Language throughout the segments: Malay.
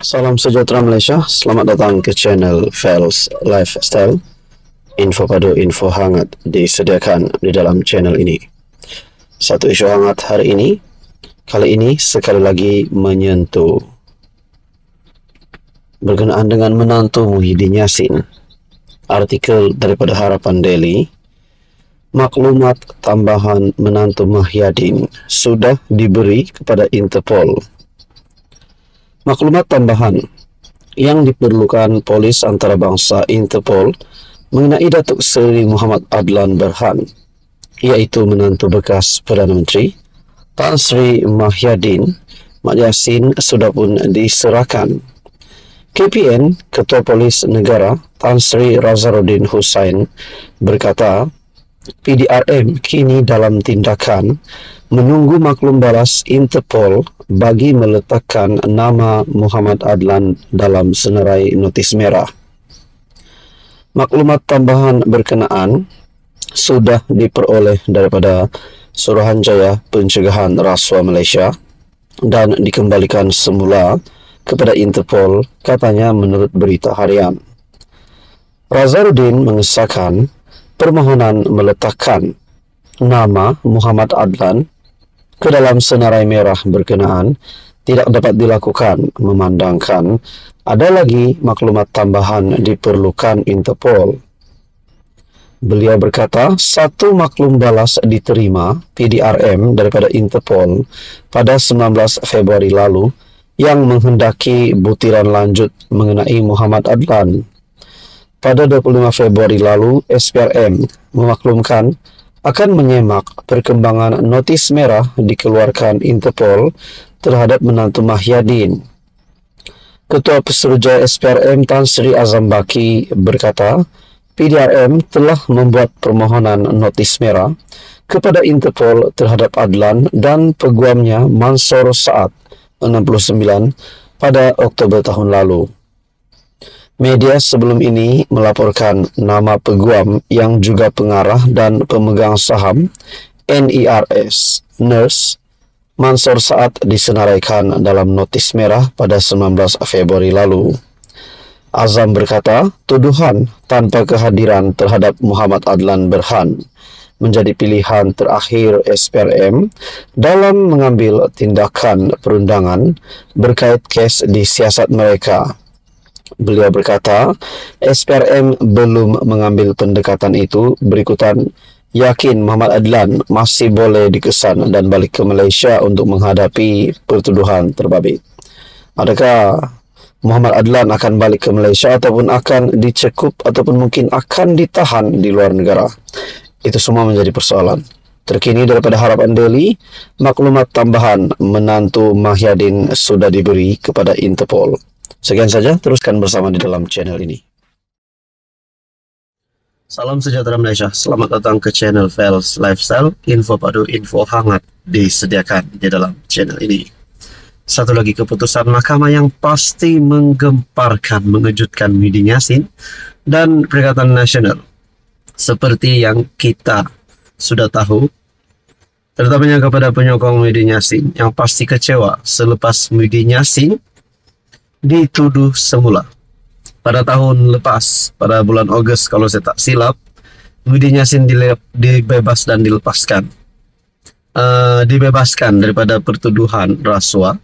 Salam sejahtera Malaysia, selamat datang ke channel Fels Lifestyle. Info padu, info hangat disediakan di dalam channel ini. Satu isu hangat hari ini, kali ini sekali lagi menyentuh berkenaan dengan menantu Muhyiddin Yassin. Artikel daripada Harapan Daily, maklumat tambahan menantu Muhyiddin sudah diberi kepada Interpol. Maklumat tambahan yang diperlukan polis antarabangsa Interpol mengenai Datuk Seri Muhammad Adlan Berhan, iaitu menantu bekas Perdana Menteri Tan Sri Muhyiddin Yassin, sudah pun diserahkan. KPN, Ketua Polis Negara Tan Sri Razaruddin Hussain berkata, PDRM kini dalam tindakan menunggu maklum balas Interpol bagi meletakkan nama Muhammad Adlan dalam senarai notis merah. Maklumat tambahan berkenaan sudah diperoleh daripada Suruhanjaya Pencegahan Rasuah Malaysia dan dikembalikan semula kepada Interpol, katanya menurut berita harian. Razaruddin mengesahkan permohonan meletakkan nama Muhammad Adlan ke dalam senarai merah berkenaan tidak dapat dilakukan memandangkan ada lagi maklumat tambahan diperlukan Interpol. Beliau berkata, satu maklum balas diterima PDRM daripada Interpol pada 19 Februari lalu yang menghendaki butiran lanjut mengenai Muhammad Adlan. Pada 25 Februari lalu, SPRM memaklumkan akan menyemak perkembangan notis merah dikeluarkan Interpol terhadap menantu Muhyiddin. Ketua Pesuruhjaya SPRM Tan Sri Azam Baki berkata, PDRM telah membuat permohonan notis merah kepada Interpol terhadap Adlan dan peguamnya Mansor Saad 69 pada Oktober tahun lalu. Media sebelum ini melaporkan nama peguam yang juga pengarah dan pemegang saham NERS Mansor Saad disenaraikan dalam notis merah pada 19 Februari lalu. Azam berkata, tuduhan tanpa kehadiran terhadap Muhammad Adlan Berhan menjadi pilihan terakhir SPRM dalam mengambil tindakan perundangan berkait kes di siasat mereka. Beliau berkata, SPRM belum mengambil pendekatan itu, berikutan yakin Muhammad Adlan masih boleh dikesan dan balik ke Malaysia untuk menghadapi pertuduhan terbabit. Adakah Muhammad Adlan akan balik ke Malaysia ataupun akan dicekup ataupun mungkin akan ditahan di luar negara? Itu semua menjadi persoalan. Terkini daripada Harapan Daily, maklumat tambahan menantu Muhyiddin sudah diberi kepada Interpol. Sekian saja, teruskan bersama di dalam channel ini. Salam sejahtera Malaysia, selamat datang ke channel Fels Lifestyle. Info padu, info hangat disediakan di dalam channel ini. Satu lagi keputusan mahkamah yang pasti menggemparkan, mengejutkan Muhyiddin Yassin dan Perikatan Nasional. Seperti yang kita sudah tahu, terutamanya kepada penyokong Muhyiddin Yassin yang pasti kecewa selepas Muhyiddin Yassin dituduh semula pada tahun lepas, pada bulan Ogos kalau saya tak silap, Muhyiddin Yassin dibebas dan dilepaskan, dibebaskan daripada pertuduhan rasuah.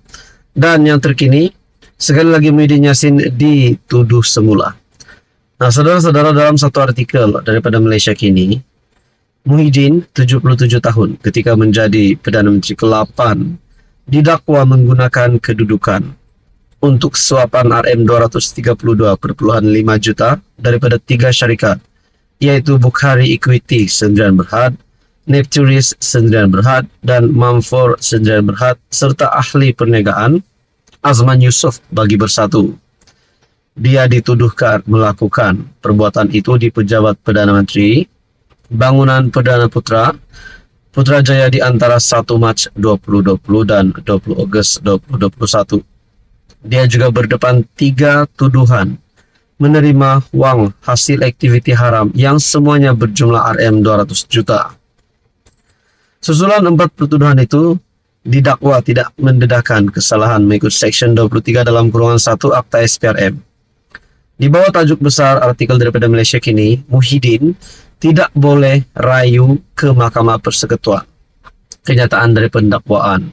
Dan yang terkini, sekali lagi Muhyiddin Yassin dituduh semula. Nah, saudara-saudara, dalam satu artikel daripada Malaysia Kini, Muhyiddin 77 tahun ketika menjadi Perdana Menteri ke-8 didakwa menggunakan kedudukan untuk suapan RM232.5 juta daripada 3 syarikat, iaitu Bukhari Equity Sdn Bhd, Nepturis Sdn Bhd dan Mamfor Sdn Bhd, serta ahli perniagaan Azman Yusof bagi Bersatu. Dia dituduhkan melakukan perbuatan itu di Pejabat Perdana Menteri, Bangunan Perdana Putrajaya di antara 1 Mac 2020 dan 20 Ogos 2021. Dia juga berdepan 3 tuduhan menerima wang hasil aktiviti haram yang semuanya berjumlah RM200 juta. Susulan 4 pertuduhan itu, didakwa tidak mendedahkan kesalahan mengikut Section 23 dalam kurungan 1 Akta SPRM. Di bawah tajuk besar artikel daripada Malaysia kini, Muhyiddin tidak boleh rayu ke Mahkamah Persekutuan. Kenyataan dari pendakwaan.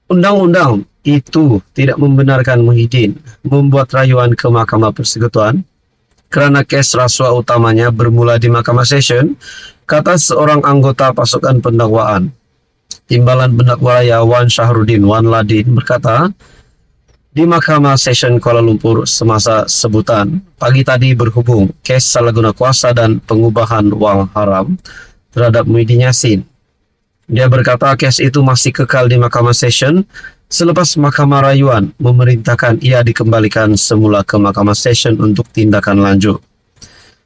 Undang-undang itu tidak membenarkan Muhyiddin membuat rayuan ke Mahkamah Persekutuan kerana kes rasuah utamanya bermula di Mahkamah Session, kata seorang anggota pasukan pendakwaan. Timbalan Pendakwa Raya Wan Shahrudin Wan Ladin berkata, di Mahkamah Session Kuala Lumpur semasa sebutan pagi tadi berhubung kes salah guna kuasa dan pengubahan wang haram terhadap Muhyiddin Yassin. Dia berkata kes itu masih kekal di Mahkamah Session selepas Mahkamah Rayuan memerintahkan ia dikembalikan semula ke Mahkamah Session untuk tindakan lanjut.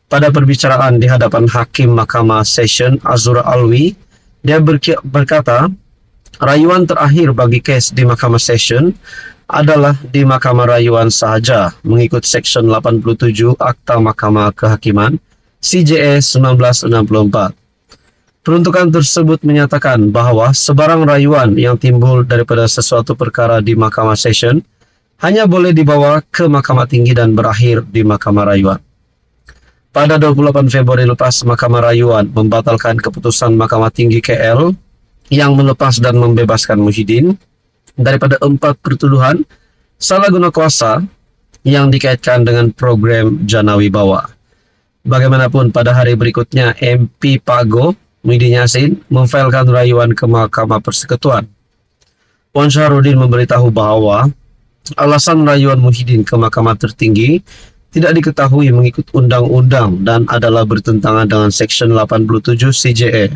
Pada perbicaraan di hadapan Hakim Mahkamah Session Azura Alwi, dia berkata, rayuan terakhir bagi kes di Mahkamah Session adalah di Mahkamah Rayuan sahaja mengikut Seksyen 87 Akta Mahkamah Kehakiman CJA 1964. Peruntukan tersebut menyatakan bahawa sebarang rayuan yang timbul daripada sesuatu perkara di Mahkamah Session hanya boleh dibawa ke Mahkamah Tinggi dan berakhir di Mahkamah Rayuan. Pada 28 Februari lepas, Mahkamah Rayuan membatalkan keputusan Mahkamah Tinggi KL yang melepas dan membebaskan Muhyiddin daripada 4 pertuduhan salah guna kuasa yang dikaitkan dengan program Jana Wibawa. Bagaimanapun, pada hari berikutnya, MP Pago Muhyiddin Yassin memfailkan rayuan ke Mahkamah Persekutuan. Wan Shahrudin memberitahu bahawa alasan rayuan Muhyiddin ke Mahkamah Tertinggi tidak diketahui mengikut undang-undang dan adalah bertentangan dengan Seksyen 87 CJA.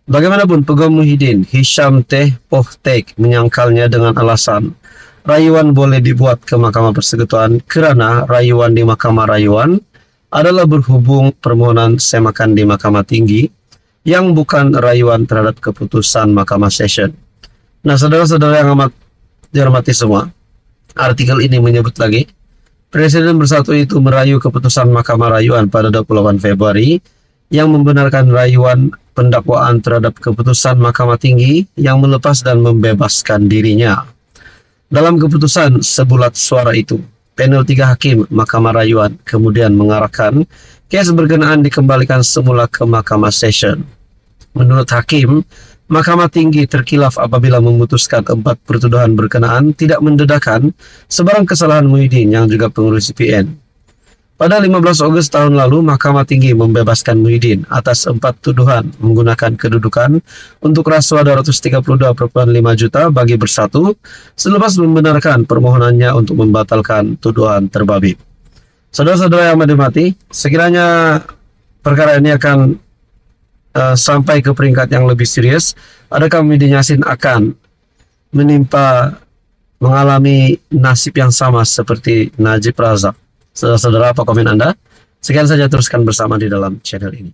Bagaimanapun, Peguam Muhyiddin, Hisham Teh Poh Tek menyangkalnya dengan alasan rayuan boleh dibuat ke Mahkamah Persekutuan kerana rayuan di Mahkamah Rayuan adalah berhubung permohonan semakan di Mahkamah Tinggi yang bukan rayuan terhadap keputusan Mahkamah Session. Nah, saudara-saudara yang amat dihormati semua, artikel ini menyebut lagi, Presiden Bersatu itu merayu keputusan Mahkamah Rayuan pada 28 Februari yang membenarkan rayuan pendakwaan terhadap keputusan Mahkamah Tinggi yang melepas dan membebaskan dirinya. Dalam keputusan sebulat suara itu, panel 3 hakim Mahkamah Rayuan kemudian mengarahkan kes berkenaan dikembalikan semula ke Mahkamah Session. Menurut hakim, Mahkamah Tinggi terkilaf apabila memutuskan 4 pertuduhan berkenaan tidak mendedahkan sebarang kesalahan Muhyiddin yang juga pengurus CPN. Pada 15 Ogos tahun lalu, Mahkamah Tinggi membebaskan Muhyiddin atas 4 tuduhan menggunakan kedudukan untuk rasuah 232,5 juta bagi Bersatu selepas membenarkan permohonannya untuk membatalkan tuduhan terbabit. Saudara-saudara yang dihormati, sekiranya perkara ini akan sampai ke peringkat yang lebih serius, adakah Muhyiddin Yassin akan mengalami nasib yang sama seperti Najib Razak? Saudara-saudara, apa komen Anda? Sekian saja, teruskan bersama di dalam channel ini.